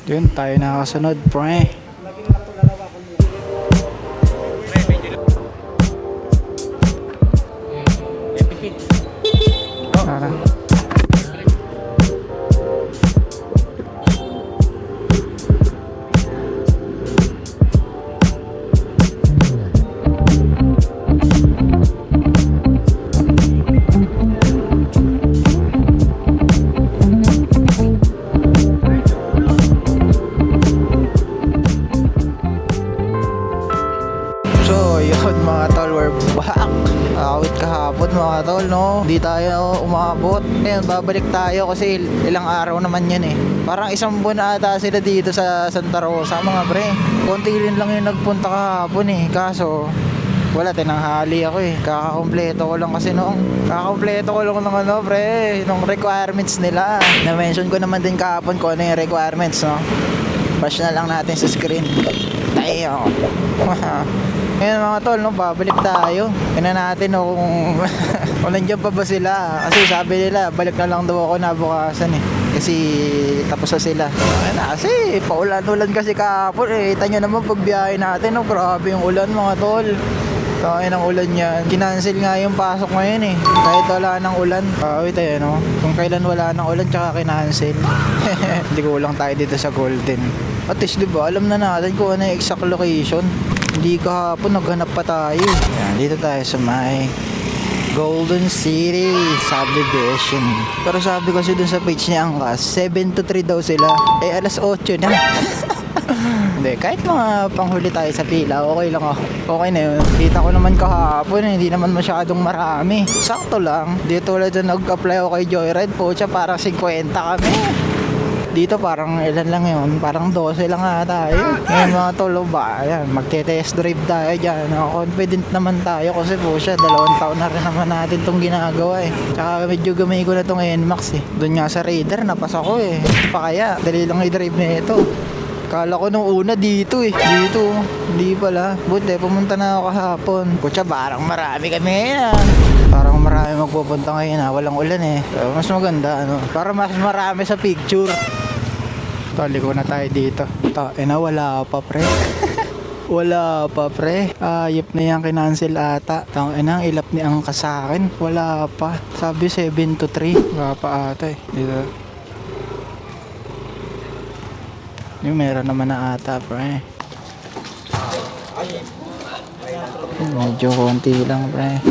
Yun, tayo nakasunod, pre. Tara. So, yun mga tol, we're back. Awit kahapon mga tol, no? Hindi tayo umabot. Ngayon, babalik tayo kasi ilang araw naman yun eh. Parang isang buwan ata sila dito sa Santa Rosa mga pre. Konti rin lang yung nagpunta kahapon eh. Kaso, wala, tinanghali ako eh. Kakakompleto ko lang kasi Kakakompleto ko lang ng ano pre, nung requirements nila. Na-mention ko naman din kahapon kung ano yung requirements, no? Bash na lang natin sa screen. Tayo. Ngayon mga tol, no, babalik tayo. Tingnan natin no, kung nandiyan pa ba sila. Kasi sabi nila, balik na lang daw ako nabukasan eh. Kasi tapos na sila. Kasi paulan-ulan kasi kahapon eh. Kita nyo naman pagbiyahe natin, no, grabe yung ulan mga tol. Kaya ng ulan yan. Kinancel nga yung pasok ngayon eh. Kahit wala ng ulan. Wait tayo no. Kung kailan wala ng ulan tsaka kinancel. Hindi ko lang tayo dito sa Golden. At least diba, alam na natin kung ano yung exact location. Hindi kahapon naghanap pa tayo. Yan, dito tayo sa may Golden City Subdivision. Pero sabi kasi dun sa page ni Angkas, 7 to 3 daw sila. Eh alas 8 na. Hindi, kahit mga panghuli tayo sa pila, okay lang ako. Okay na yun. Kita ko naman kahapon, hindi naman masyadong marami. Sakto lang. Dito ulit na nag-apply ako kay Joyride po siya, parang 50 kami. Dito parang ilan lang yun, parang 12 lang nga tayo. Ngayon mga tolo ba, ayan, magte-test drive tayo dyan. Confident naman tayo kasi po siya, 2 taon na rin naman natin itong ginagawa eh. Tsaka medyo gamay ko na itong NMAX eh. Doon nga sa Raider, napasa ko eh. Pa kaya, dali lang i-drive na ito. Kala ko nung una dito eh. Dito, hindi pala. Buti, pumunta na ako kahapon. Kutsa, parang marami kami na. Parang marami magpupunta ngayon ha. Walang ulan eh. So, mas maganda ano. Para mas marami sa picture. Taliko na tayo dito. Na wala pa pre. Wala pa pre. Ayop na yan kinancel ata. Ang ilap ni Angkas sa akin. Wala pa. Sabi 7 to 3. Wala pa ata eh. Dito. Yung meron naman na ata pre. Medyo konti lang pre.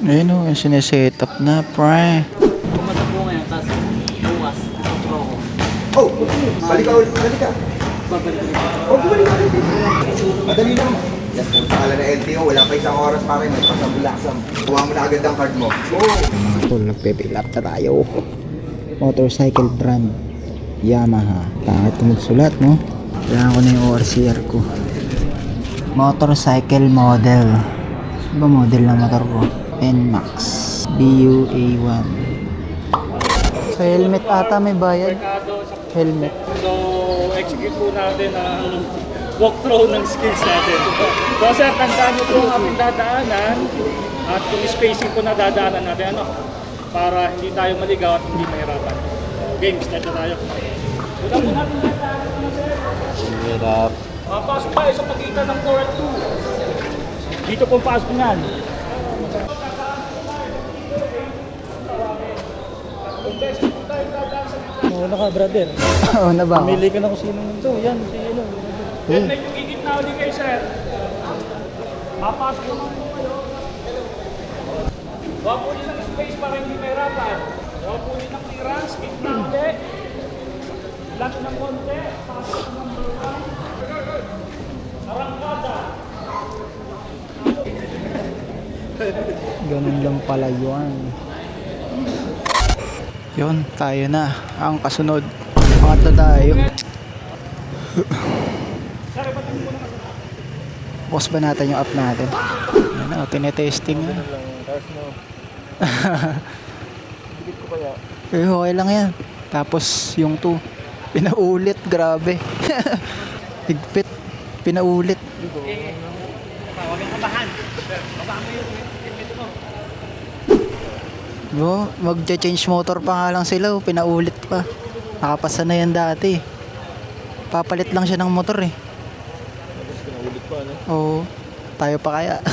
Ayun o, yung sineset up na pre. Tumatakbo ngayon, tapos bukas, tumakbo ako. Oh! Balik ka ulit, balik ka. Babalik ulit. Oh, balik ka ulit. Madali lang. Yes, kung sakala na LTO, wala pa isang oras pa rin. Magpasambulaksam. Kuha mo na agad ang card mo. Oh! Mga tol, nagpe-fill up na tayo. Motorcycle brand Yamaha. Pangit ko magsulat no. Kailangan ko na yung ORCR ko. Motorcycle model. Ano ba model na motor ko? NMAX BUA1. Sa helmet ata may bayad. Helmet. So, execute po natin ang walkthrough ng skills natin. So, sir, tandaan nyo po ang aming dadaanan at yung spacing po na dadaanan natin, para hindi tayo maligaw at hindi mahirapan. Game, start na tayo. Bukan po natin dadaanan na, sir. Hirap. Pasok tayo sa pagitan ng 4 at 2. Dito po pasok niyan. Wala ka, brother. Oo na ba? Pumili ka na kung sino nito. Yan, si ano. Yan, medyo gigit na ulit kayo, sir. Papasok naman po kayo. Huwag po ng space para hindi mahirapan. Huwag po ng clearance, gitna ulit. Lang ng konti. Pasok number 1. Arangkada. Ganun lang pala yun. Yun, tayo na. Ang kasunod. Pangatlo tayo. Bukas ba natin yung app natin? Ano, tinetesting na. Okay lang yan. Tapos yung 2 pinaulit, grabe. Higpit, pinaulit. Huwag kang kabahan. Baba mo yung helmet mo. Magcha-change motor pa nga lang sila, pinaulit pa. Nakapasa na yan dati. Papalit lang siya ng motor eh. Pinaulit pa, ano? Oo. Tayo pa kaya.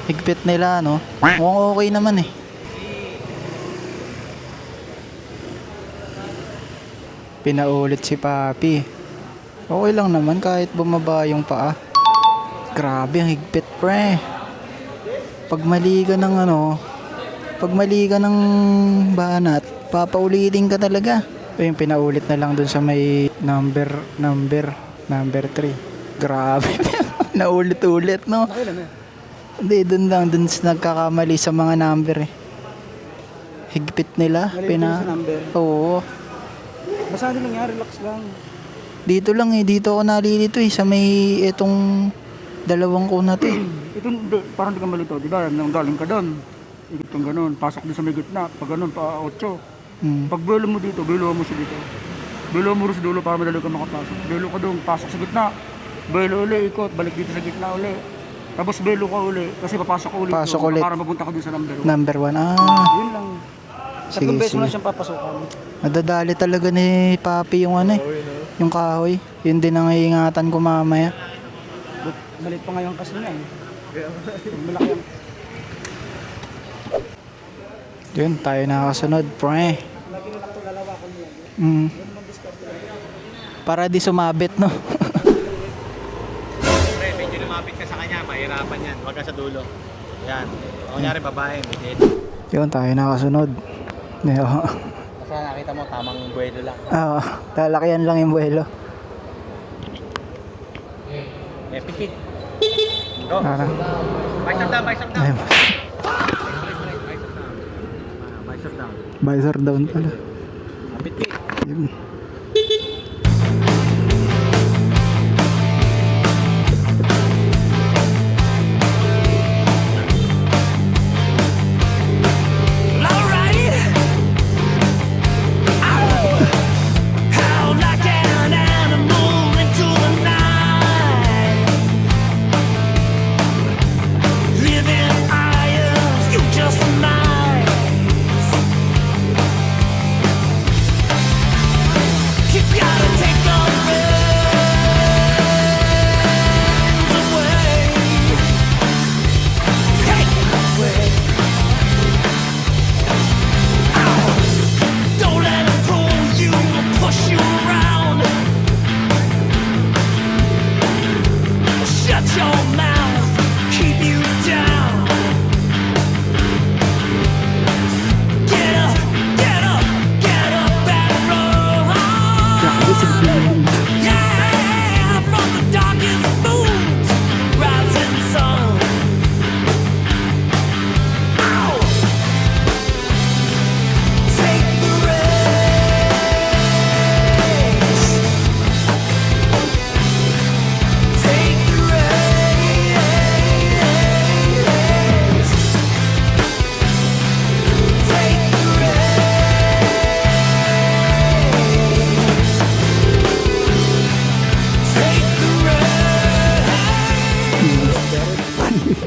Higpit nila, no? Mukhang okay naman eh. Pinaulit si Papi. Okay lang naman kahit bumaba yung paa. Grabe ang higpit, pre. Pag mali ka ng pag mali ka ng banat, papaulitin ka talaga. Yung pinaulit na lang dun sa may number 3. Grabe. Naulit-ulit, no? Hindi, dun lang. Dun nagkakamali sa mga number eh. Higpit nila. Sa number. Oo. Basta ano lang yan, relax lang. Dito lang eh. Dito ako nalilito eh. Sa may itong dalawang kuna to eh. Parang di ka malito, di ba? Nang galing ka doon, ikot kang ganun, pasok din sa may gitna, pag ganun, pa 8. Pag belo mo dito, belo mo siya dito. Belo mo rin sa dulo para madali ka makapasok. Belo ka doon, pasok sa gitna. Belo uli, ikot, balik dito sa gitna uli. Tapos belo ka uli, kasi papasok ka ulit. Pasok doon, ulit. Para mapunta ka din sa number 1. Number 1. Yun lang. Sige, Tatlong beses mo sige. lang siyang papasokan. Nadadali talaga ni Papi yung yung kahoy. Yun din ang iingatan ko mamaya. Malit pa ngayon kasi niya eh. Malaki ang... Yun, tayo nakasunod, pre. Para di sumabit, no? Pre, medyo lumapit ka sa kanya, mahirapan yan. Huwag ka sa dulo. Yan. Kung kunyari babae, medyo. Yun, tayo nakasunod. Basta nakita mo, tamang buwelo lang. Lalakihan lang yung buwelo. Pikit. Go. Para. Bicep down, bicep down. Ay, Bicep down. visor down pala. Pikit. Yun.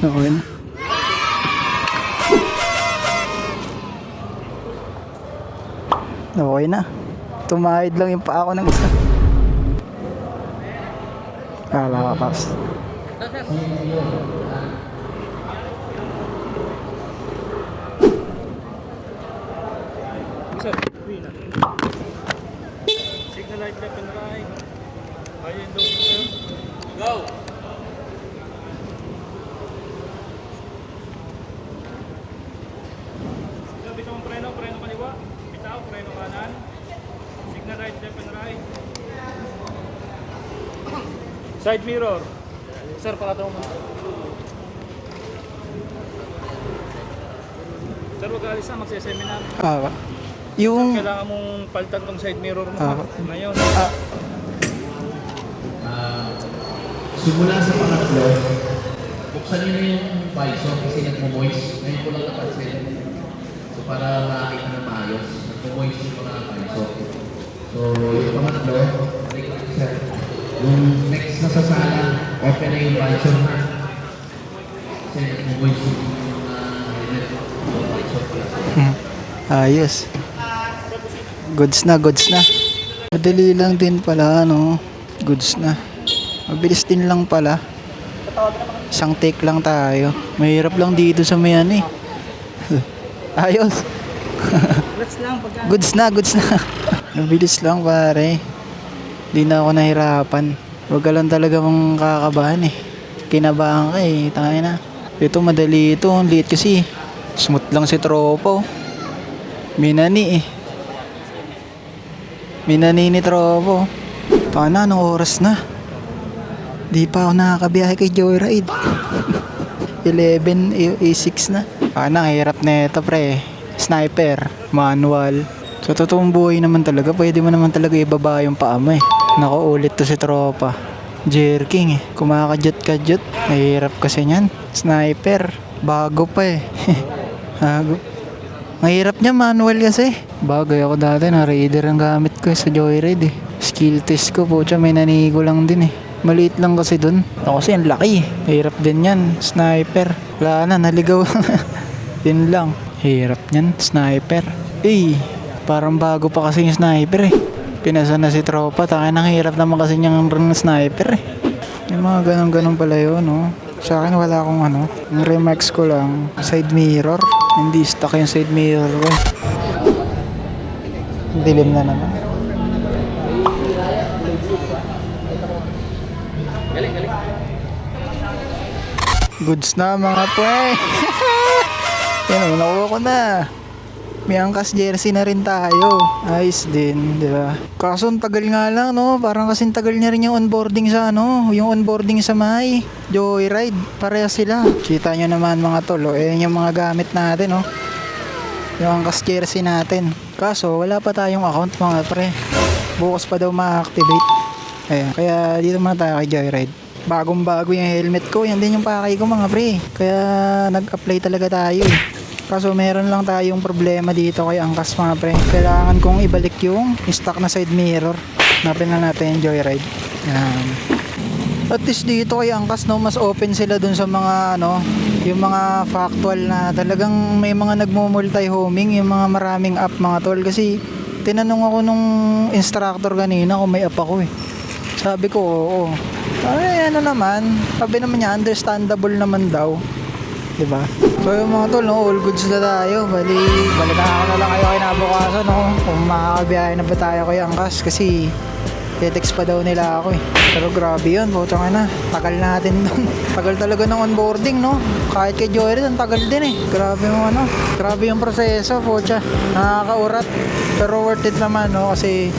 Okay na. Okay na. Tumahid lang yung paa ko ng isa. Kala ka, Paps. Sir, uwi na. Signal light left and right. High and low, sir. Go! Bitaw ang preno kaliwa. Bitaw, preno kanan. Signal right left and right. Side mirror. Sir, pakataw mo. Sir, wag alis na, magseseminar. Yung... Kailangan mong palitan tong side mirror mo ngayon. Simula sa pangatlo, buksan nyo na yung visor kasi nagmo-moist. Ngayon ko lang napansin. So para makakita na maayos, nagmo-moist yung mga visor. So yung pangatlo, yung next na sa sala, open na yung visor na. Kasi nagmo-moist yung mga helmet. Yung visor pala. Ayos. Goods na, goods na. Madali lang din pala, no? Goods na. Mabilis din lang pala. Isang take lang tayo. Mahirap lang dito sa may ano eh. Ayos. Goods na. Mabilis lang pare. Di na ako nahirapan. Huwag ka lang talaga mong kakabahan eh. Kinabahan ka eh. Tayo na. Ito madali ito. Ang liit kasi. Smooth lang si tropo. Minani eh. Minani ni tropo. Tayo na. Anong oras na? Di pa ako nakakabiyahe kay Joyride. 11, A6 na. Ang hirap na ito pre. Sniper, manual. Sa totoong buhay naman talaga, pwede mo naman talaga ibaba yung paa mo eh. Nakaulit to si tropa. Jerking eh. Kumakadyot-kadyot. Mahirap kasi niyan. Sniper. Bago pa eh. Bago. Mahirap niya manual kasi. Bagay ako dati na raider ang gamit ko sa Joyride eh. Skill test ko po siya may nanigo lang din eh. Maliit lang kasi dun. Ako kasi ang laki eh. Hirap din yan. Sniper. Wala na, naligaw. Yun lang. Hirap niyan. Sniper. Eh, parang bago pa kasi yung sniper eh. Pinasa na si tropa. Taka nang hirap naman kasi niyang run ng sniper eh. Yung mga ganun-ganun pala yun, no? Sa akin wala akong ano. Yung remarks ko lang, side mirror. Hindi stock yung side mirror ko eh. Dilim na naman. Goods na mga pre. Yan o, nakuha ko na. May angkas jersey na rin tayo. Ayos din, di ba? Kaso ang tagal nga lang, no? Parang kasing tagal niya rin yung onboarding sa ano, yung onboarding sa may Joyride. Pareha sila. Kita nyo naman mga tolo, eh yung mga gamit natin, no? Yung angkas jersey natin. Kaso wala pa tayong account mga pre. Bukas pa daw ma-activate. Ayan, kaya dito muna tayo kay Joyride. Bagong bago yung helmet ko, yan din yung pakay ko mga pre. Kaya nag-apply talaga tayo eh. Kaso meron lang tayong problema dito kay Angkas mga pre. Kailangan kong ibalik yung stock na side mirror. Napin na natin yung Joyride. Yan. At least dito kay Angkas, no, mas open sila dun sa mga ano, yung mga factual na talagang may mga nagmo-multi-homing, yung mga maraming app mga tol. Kasi tinanong ako nung instructor kanina kung may app ako eh. Sabi ko oo. Ay ano naman, sabi naman niya understandable naman daw. Diba? So yung mga tol, no, all goods na tayo. Balitaan ko na lang kayo kinabukasan, no? Kung makakabiyahe na ba tayo kay Angkas. Kasi text pa daw nila ako eh. Pero grabe yun, putang ina. Tagal natin dun. Tagal talaga ng onboarding, no? Kahit kay Joyride, ang tagal din eh. Grabe yung ano. Grabe yung proseso, putya. Nakakaurat. Pero worth it naman, no? Kasi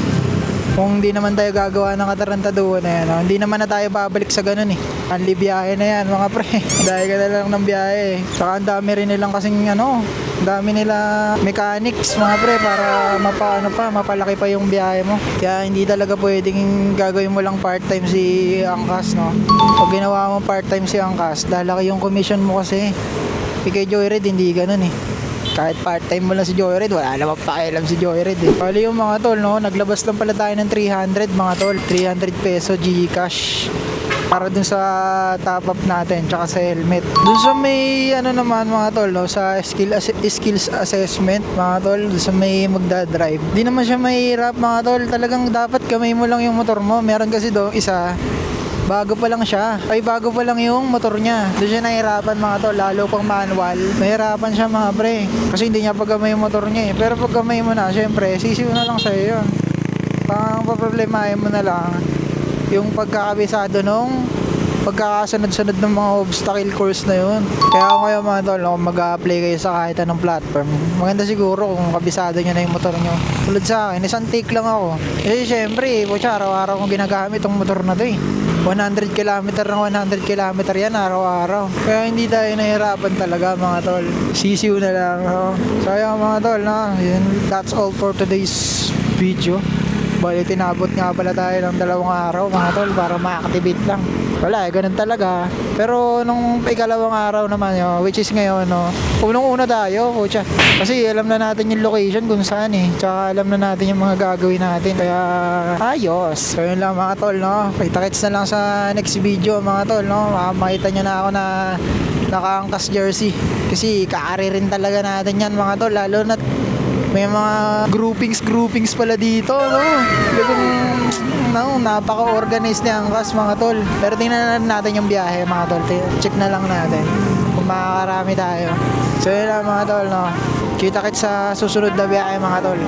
kung hindi naman tayo gagawa ng katarantaduhan na yan, no? Hindi naman na tayo babalik sa ganun eh. Anli biyahe na yan mga pre. Dahil ka na lang ng biyahe. Saka ang dami rin nilang kasing ano, ang dami nila mechanics mga pre para mapalaki pa yung biyahe mo. Kaya hindi talaga pwedeng gagawin mo lang part-time si Angkas, no? Pag ginawa mo part-time si Angkas, lalaki yung commission mo kasi. Kay Joyride hindi ganun eh. Kahit part-time mo lang si Joyride, wala naman pakialam si Joyride eh. Bali yung mga tol, no? Naglabas lang pala tayo ng 300 mga tol. 300 peso Gcash. Para dun sa top up natin, tsaka sa helmet. Dun sa may, ano naman mga tol, no? Sa skills assessment, mga tol. Dun sa may magdadrive. Di naman siya mahirap mga tol. Talagang dapat kamay mo lang yung motor mo. Meron kasi doon isa, bago pa lang siya. Ay, bago pa lang yung motor niya. Doon siya nahirapan mga tol. Lalo pang manual. Mahirapan siya mga pre. Kasi hindi niya paggamay yung motor niya eh. Pero paggamay mo na, syempre, sisiw na lang sa'yo yun. Pang paproblemahin mo na lang yung pagkakabisado nung pagkakasunod-sunod ng mga obstacle course na yun. Kaya ako kayo mga tol, kung mag-a-apply kayo sa kahit anong platform, maganda siguro kung kabisado nyo na yung motor nyo. Tulad sa akin, isang take lang ako. Kasi syempre, pucha, araw-araw kong ginagamit yung motor na to eh. 100 km ng 100 km yan araw-araw. Kaya hindi tayo nahirapan talaga mga tol. Sisiw na lang. No? So ayun mga tol, no? That's all for today's video. Bali tinabot nga pala tayo ng 2 araw mga tol para ma-activate lang. Wala ganun talaga. Pero nung ikalawang araw naman yun, which is ngayon, no, unang-una tayo, pucha. Kasi alam na natin yung location kung saan eh. Tsaka alam na natin yung mga gagawin natin. Kaya ayos. So yun lang mga tol, no. Kita-kits na lang sa next video mga tol, no. Makita nyo na ako na naka-Angkas jersey. Kasi kaari rin talaga natin yan mga tol. Lalo na may mga groupings pala dito, no? Talagang napaka-organized ni Angkas mga tol. Pero tingnan na natin yung biyahe mga tol. Check na lang natin kung makakarami tayo. So yun lang mga tol, no. Kita-kits sa susunod na biyahe mga tol.